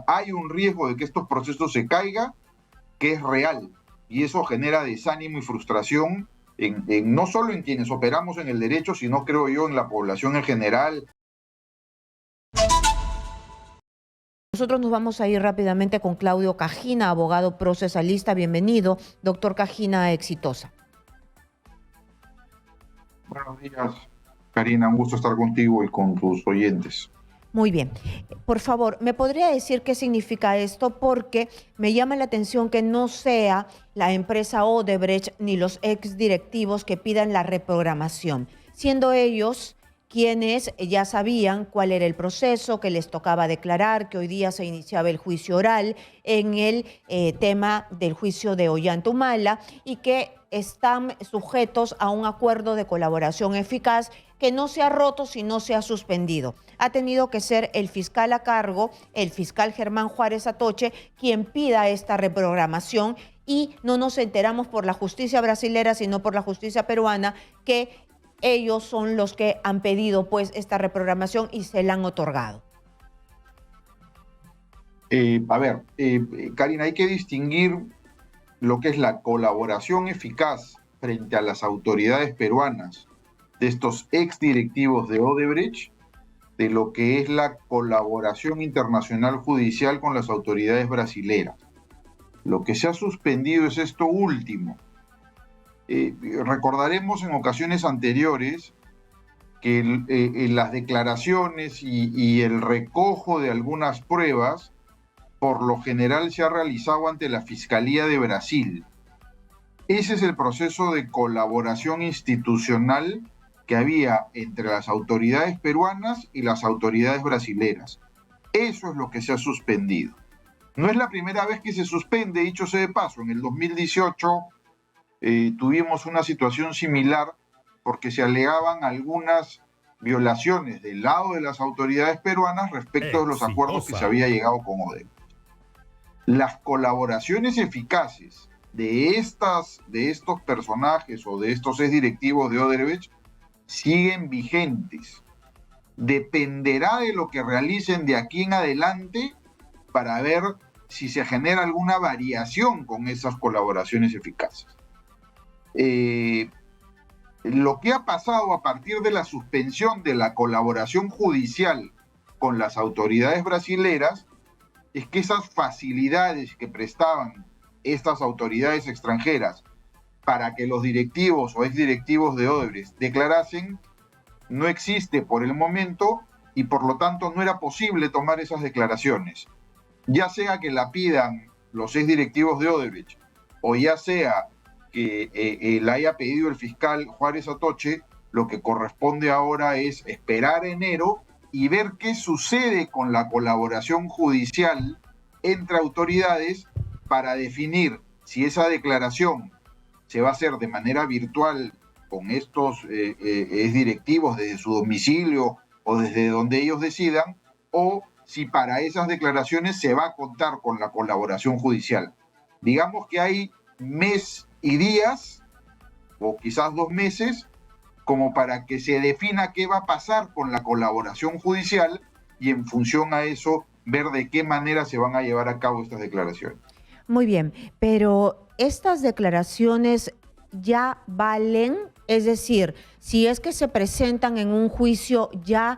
hay un riesgo de que estos procesos se caigan, que es real, y eso genera desánimo y frustración no solo en quienes operamos en el derecho, sino creo yo en la población en general. Nosotros nos vamos a ir rápidamente con Claudio Cajina, abogado procesalista. Bienvenido, doctor Cajina, Exitosa. Buenos días, Karina, un gusto estar contigo y con tus oyentes. Muy bien. Por favor, ¿me podría decir qué significa esto? Porque me llama la atención que no sea la empresa Odebrecht ni los exdirectivos que pidan la reprogramación, siendo ellos quienes ya sabían cuál era el proceso, que les tocaba declarar, que hoy día se iniciaba el juicio oral en el tema del juicio de Ollanta-Humala y que están sujetos a un acuerdo de colaboración eficaz que no se ha roto, sino se ha suspendido. Ha tenido que ser el fiscal a cargo, el fiscal Germán Juárez Atoche, quien pida esta reprogramación, y no nos enteramos por la justicia brasilera, sino por la justicia peruana, que ellos son los que han pedido pues esta reprogramación y se la han otorgado. Karina, hay que distinguir lo que es la colaboración eficaz frente a las autoridades peruanas de estos exdirectivos de Odebrecht, de lo que es la colaboración internacional judicial con las autoridades brasileras. Lo que se ha suspendido es esto último. Recordaremos en ocasiones anteriores que las declaraciones y el recojo de algunas pruebas por lo general se ha realizado ante la Fiscalía de Brasil. Ese es el proceso de colaboración institucional que había entre las autoridades peruanas y las autoridades brasileras. Eso es lo que se ha suspendido. No es la primera vez que se suspende, dicho sea de paso. En el 2018 tuvimos una situación similar porque se alegaban algunas violaciones del lado de las autoridades peruanas respecto de los acuerdos que se había llegado con Odebrecht. Las colaboraciones eficaces de estos personajes o de estos exdirectivos de Odebrecht siguen vigentes. Dependerá de lo que realicen de aquí en adelante para ver si se genera alguna variación con esas colaboraciones eficaces. Lo que ha pasado a partir de la suspensión de la colaboración judicial con las autoridades brasileras es que esas facilidades que prestaban estas autoridades extranjeras para que los directivos o exdirectivos de Odebrecht declarasen no existe por el momento y por lo tanto no era posible tomar esas declaraciones. Ya sea que la pidan los exdirectivos de Odebrecht o ya sea que la haya pedido el fiscal Juárez Atoche, lo que corresponde ahora es esperar enero y ver qué sucede con la colaboración judicial entre autoridades para definir si esa declaración se va a hacer de manera virtual con estos exdirectivos desde su domicilio o desde donde ellos decidan, o si para esas declaraciones se va a contar con la colaboración judicial. Digamos que hay mes y días, o quizás 2 meses, como para que se defina qué va a pasar con la colaboración judicial y en función a eso ver de qué manera se van a llevar a cabo estas declaraciones. Muy bien, pero estas declaraciones ya valen, es decir, si es que se presentan en un juicio ya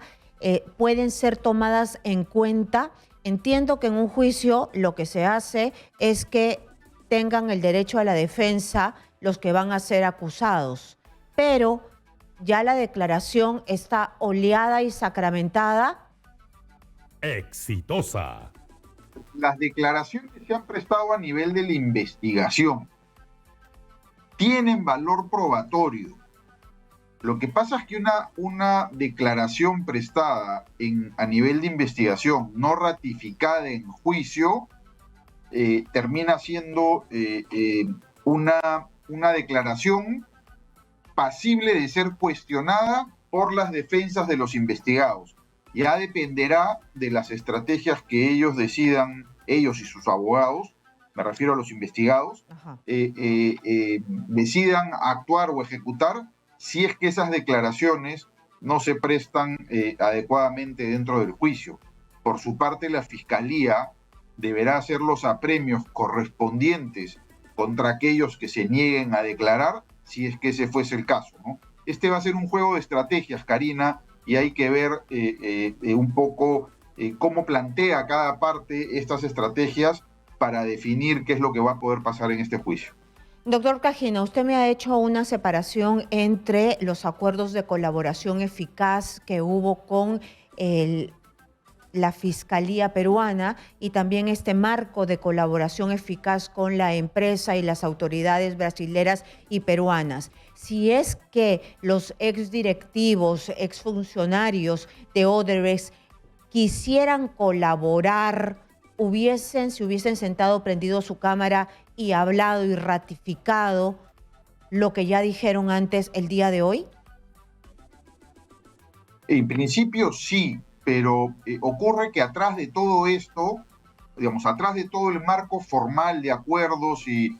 pueden ser tomadas en cuenta. Entiendo que en un juicio lo que se hace es que tengan el derecho a la defensa los que van a ser acusados, pero ya la declaración está oleada y sacramentada. Exitosa. Las declaraciones que se han prestado a nivel de la investigación tienen valor probatorio. Lo que pasa es que una declaración prestada a nivel de investigación no ratificada en juicio termina siendo una declaración pasible de ser cuestionada por las defensas de los investigados. Ya dependerá de las estrategias que ellos decidan, ellos y sus abogados, me refiero a los investigados, decidan actuar o ejecutar si es que esas declaraciones no se prestan adecuadamente dentro del juicio. Por su parte, la Fiscalía deberá hacer los apremios correspondientes contra aquellos que se nieguen a declarar, si es que ese fuese el caso, ¿no? Este va a ser un juego de estrategias, Karina, y hay que ver un poco cómo plantea cada parte estas estrategias para definir qué es lo que va a poder pasar en este juicio. Doctor Cajina, usted me ha hecho una separación entre los acuerdos de colaboración eficaz que hubo con la Fiscalía peruana y también este marco de colaboración eficaz con la empresa y las autoridades brasileras y peruanas. Si es que los exdirectivos, exfuncionarios de Odebrecht quisieran colaborar, se hubiesen sentado, prendido su cámara y hablado y ratificado lo que ya dijeron antes el día de hoy? En principio sí, pero ocurre que atrás de todo esto, digamos, atrás de todo el marco formal de acuerdos y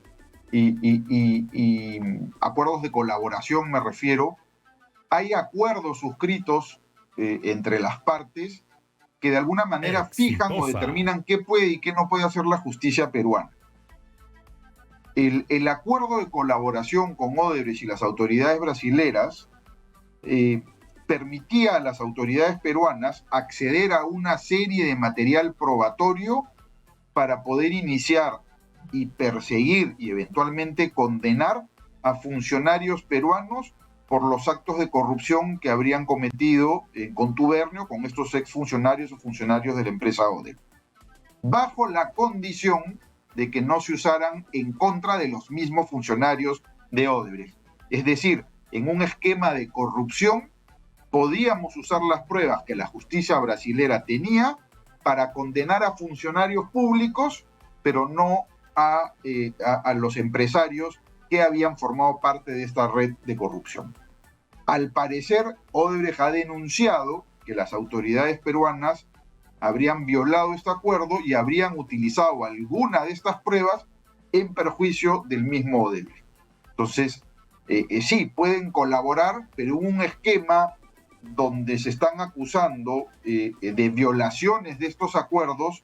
acuerdos de colaboración, me refiero, hay acuerdos suscritos entre las partes que de alguna manera fijan o determinan qué puede y qué no puede hacer la justicia peruana. El acuerdo de colaboración con Odebrecht y las autoridades brasileras permitía a las autoridades peruanas acceder a una serie de material probatorio para poder iniciar y perseguir y eventualmente condenar a funcionarios peruanos por los actos de corrupción que habrían cometido en contubernio con estos exfuncionarios o funcionarios de la empresa Odebrecht, bajo la condición de que no se usaran en contra de los mismos funcionarios de Odebrecht. Es decir, en un esquema de corrupción podíamos usar las pruebas que la justicia brasilera tenía para condenar a funcionarios públicos, pero no a los empresarios que habían formado parte de esta red de corrupción. Al parecer, Odebrecht ha denunciado que las autoridades peruanas habrían violado este acuerdo y habrían utilizado alguna de estas pruebas en perjuicio del mismo Odebrecht. Entonces, sí, pueden colaborar, pero un esquema donde se están acusando de violaciones de estos acuerdos,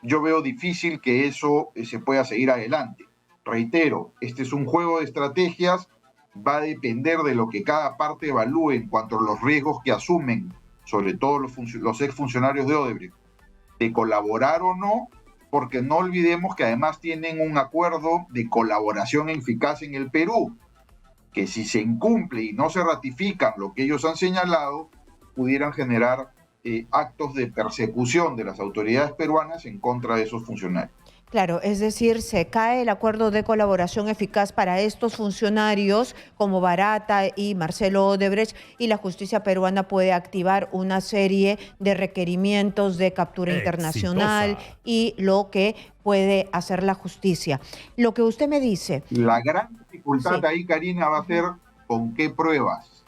yo veo difícil que eso se pueda seguir adelante. Reitero, este es un juego de estrategias, va a depender de lo que cada parte evalúe en cuanto a los riesgos que asumen, sobre todo los exfuncionarios de Odebrecht, de colaborar o no, porque no olvidemos que además tienen un acuerdo de colaboración eficaz en el Perú, que si se incumple y no se ratifican lo que ellos han señalado, pudieran generar actos de persecución de las autoridades peruanas en contra de esos funcionarios. Claro, es decir, se cae el acuerdo de colaboración eficaz para estos funcionarios como Barata y Marcelo Odebrecht, y la justicia peruana puede activar una serie de requerimientos de captura internacional y lo que puede hacer la justicia. Lo que usted me dice... La gran dificultad ahí, Karina, va a ser con qué pruebas.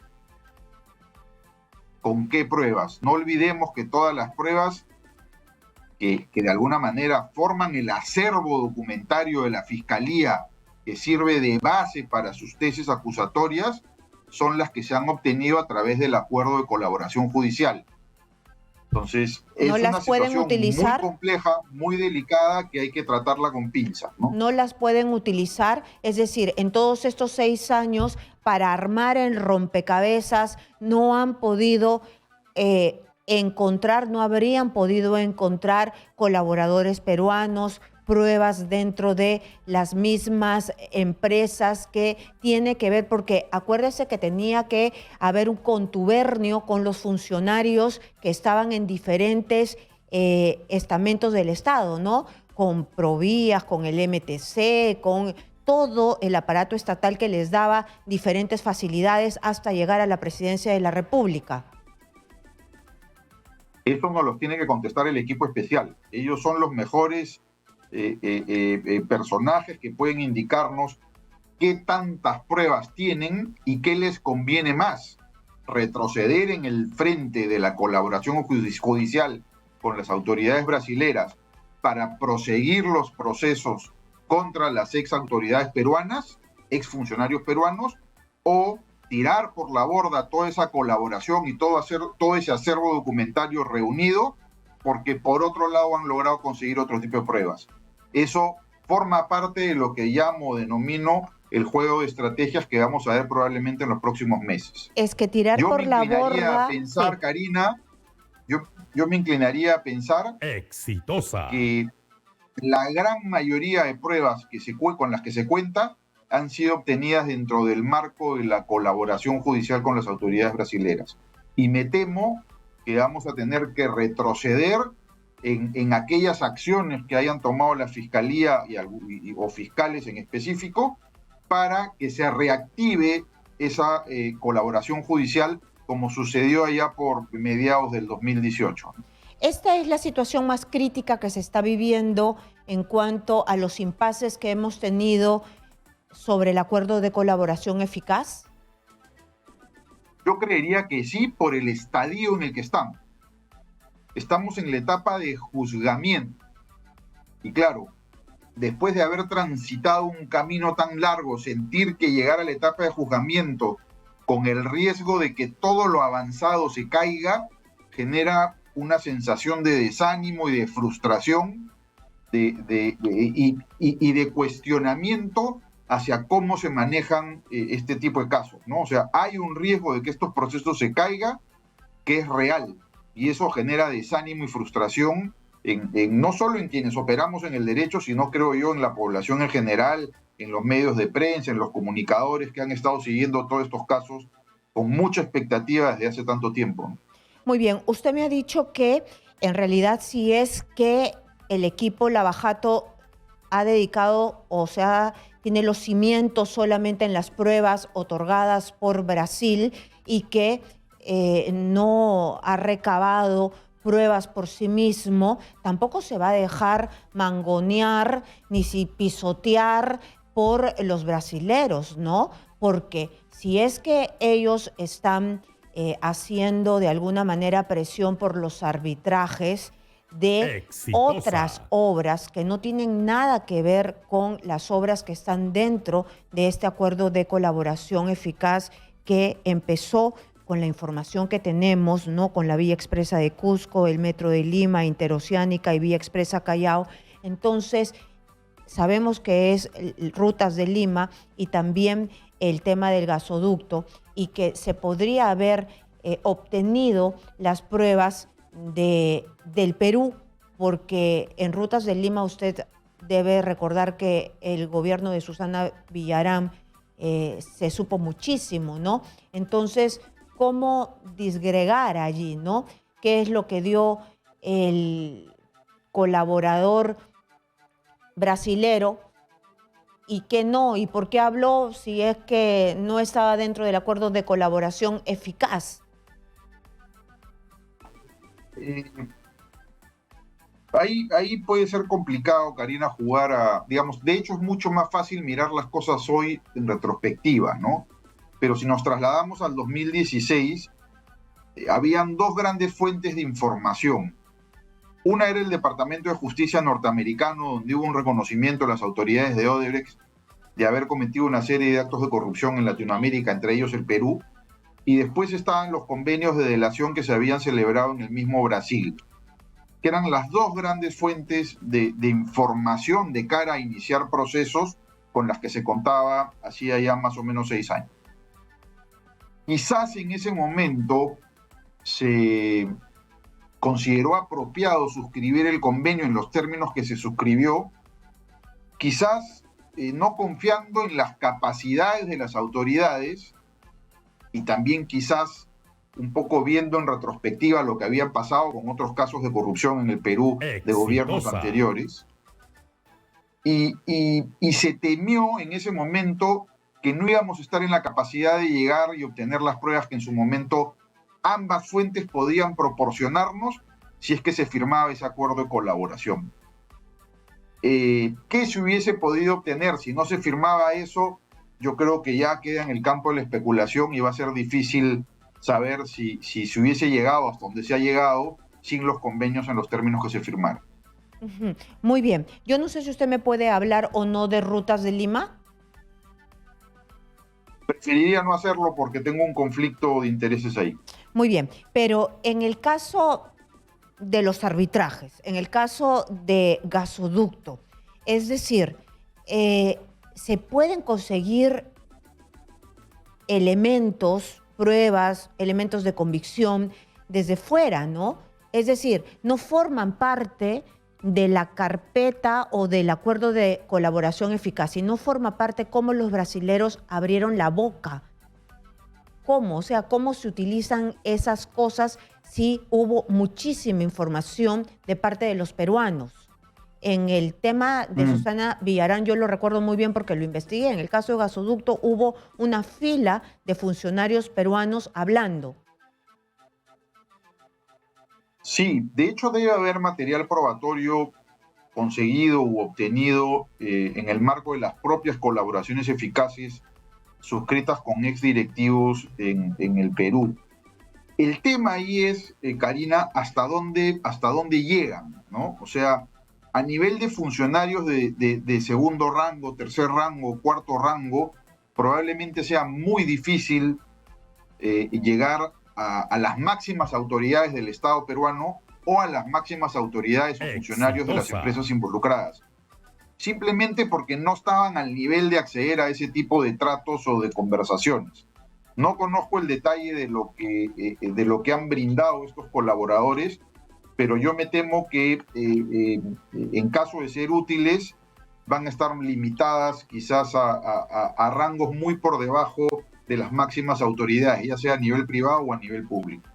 ¿Con qué pruebas? No olvidemos que todas las pruebas que de alguna manera forman el acervo documentario de la Fiscalía que sirve de base para sus tesis acusatorias son las que se han obtenido a través del acuerdo de colaboración judicial. Entonces, es una situación muy compleja, muy delicada, que hay que tratarla con pinzas, ¿no? No las pueden utilizar, es decir, en todos estos 6 años, para armar el rompecabezas, no han podido no habrían podido encontrar colaboradores peruanos, pruebas dentro de las mismas empresas que tiene que ver, porque acuérdese que tenía que haber un contubernio con los funcionarios que estaban en diferentes estamentos del Estado, ¿no? Con Provías, con el MTC, con todo el aparato estatal que les daba diferentes facilidades hasta llegar a la presidencia de la República. Eso nos los tiene que contestar el equipo especial. Ellos son los mejores personajes que pueden indicarnos qué tantas pruebas tienen y qué les conviene más. Retroceder en el frente de la colaboración judicial con las autoridades brasileras para proseguir los procesos contra las ex autoridades peruanas, ex funcionarios peruanos, o tirar por la borda toda esa colaboración y todo ese acervo documentario reunido porque por otro lado han logrado conseguir otro tipo de pruebas. Eso forma parte de lo que llamo, denomino el juego de estrategias que vamos a ver probablemente en los próximos meses. Es que tirar Yo me por la inclinaría a borda, pensar, sí. Karina, yo me inclinaría a pensar Exitosa. que la gran mayoría de pruebas con las que se cuenta han sido obtenidas dentro del marco de la colaboración judicial con las autoridades brasileras. Y me temo que vamos a tener que retroceder en aquellas acciones que hayan tomado la Fiscalía o fiscales en específico para que se reactive esa colaboración judicial como sucedió allá por mediados del 2018. Esta es la situación más crítica que se está viviendo en cuanto a los impases que hemos tenido sobre el acuerdo de colaboración eficaz. Yo creería que sí, por el estadio en el que estamos. Estamos en la etapa de juzgamiento. Y claro, después de haber transitado un camino tan largo, sentir que llegar a la etapa de juzgamiento con el riesgo de que todo lo avanzado se caiga, genera una sensación de desánimo y de frustración y de cuestionamiento hacia cómo se manejan este tipo de casos, ¿no? O sea, hay un riesgo de que estos procesos se caigan que es real, y eso genera desánimo y frustración no solo en quienes operamos en el derecho, sino creo yo en la población en general, en los medios de prensa, en los comunicadores que han estado siguiendo todos estos casos con mucha expectativa desde hace tanto tiempo. Muy bien, usted me ha dicho que en realidad si es que el equipo Lavajato ha dedicado, o sea, tiene los cimientos solamente en las pruebas otorgadas por Brasil y que no ha recabado pruebas por sí mismo, tampoco se va a dejar mangonear ni pisotear por los brasileros, ¿no? Porque si es que ellos están haciendo de alguna manera presión por los arbitrajes de Exitosa. otras obras que no tienen nada que ver con las obras que están dentro de este acuerdo de colaboración eficaz que empezó con la información que tenemos, ¿no? Con la Vía Expresa de Cusco, el Metro de Lima, Interoceánica y Vía Expresa Callao. Entonces, sabemos que es Rutas de Lima y también el tema del gasoducto y que se podría haber obtenido las pruebas del Perú, porque en Rutas de Lima usted debe recordar que el gobierno de Susana Villarán se supo muchísimo, ¿no? Entonces, ¿cómo disgregar allí, ¿no? ¿Qué es lo que dio el colaborador brasilero y qué no? ¿Y por qué habló si es que no estaba dentro del acuerdo de colaboración eficaz? Ahí puede ser complicado, Karina, jugar digamos, de hecho es mucho más fácil mirar las cosas hoy en retrospectiva, ¿no? Pero si nos trasladamos al 2016, habían dos grandes fuentes de información. Una era el Departamento de Justicia norteamericano, donde hubo un reconocimiento de las autoridades de Odebrecht de haber cometido una serie de actos de corrupción en Latinoamérica, entre ellos el Perú, y después estaban los convenios de delación que se habían celebrado en el mismo Brasil, que eran las dos grandes fuentes de información de cara a iniciar procesos con las que se contaba hacía ya más o menos 6 años. Quizás en ese momento se consideró apropiado suscribir el convenio en los términos que se suscribió, quizás no confiando en las capacidades de las autoridades y también quizás un poco viendo en retrospectiva lo que había pasado con otros casos de corrupción en el Perú de gobiernos anteriores. Y se temió en ese momento que no íbamos a estar en la capacidad de llegar y obtener las pruebas que en su momento ambas fuentes podían proporcionarnos si es que se firmaba ese acuerdo de colaboración. ¿Qué se hubiese podido obtener si no se firmaba eso? Yo creo que ya queda en el campo de la especulación y va a ser difícil saber si se hubiese llegado hasta donde se ha llegado sin los convenios en los términos que se firmaron. Muy bien. Yo no sé si usted me puede hablar o no de Rutas de Lima. Preferiría no hacerlo porque tengo un conflicto de intereses ahí. Muy bien, pero en el caso de los arbitrajes, en el caso de gasoducto, es decir, se pueden conseguir elementos, pruebas, elementos de convicción desde fuera, ¿no? Es decir, no forman parte de la carpeta o del acuerdo de colaboración eficaz, y no forma parte cómo los brasileros abrieron la boca. ¿Cómo? O sea, ¿cómo se utilizan esas cosas si hubo muchísima información de parte de los peruanos? En el tema de Susana Villarán, yo lo recuerdo muy bien porque lo investigué. En el caso de gasoducto hubo una fila de funcionarios peruanos hablando. Sí, de hecho debe haber material probatorio conseguido u obtenido en el marco de las propias colaboraciones eficaces suscritas con exdirectivos en el Perú. El tema ahí es, Karina, hasta dónde llegan, ¿no? O sea, a nivel de funcionarios de segundo rango, tercer rango, cuarto rango, probablemente sea muy difícil llegar a las máximas autoridades del Estado peruano o a las máximas autoridades o funcionarios de las empresas involucradas, simplemente porque no estaban al nivel de acceder a ese tipo de tratos o de conversaciones. No conozco el detalle de lo que han brindado estos colaboradores, pero yo me temo que en caso de ser útiles van a estar limitadas quizás a rangos muy por debajo de las máximas autoridades, ya sea a nivel privado o a nivel público.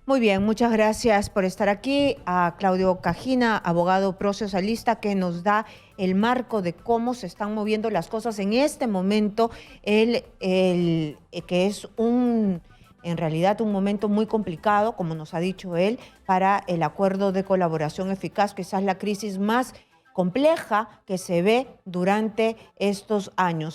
Muy bien, muchas gracias por estar aquí. A Claudio Cajina, abogado procesalista, que nos da el marco de cómo se están moviendo las cosas en este momento, que es en realidad un momento muy complicado, como nos ha dicho él, para el acuerdo de colaboración eficaz, quizás la crisis más compleja que se ve durante estos años.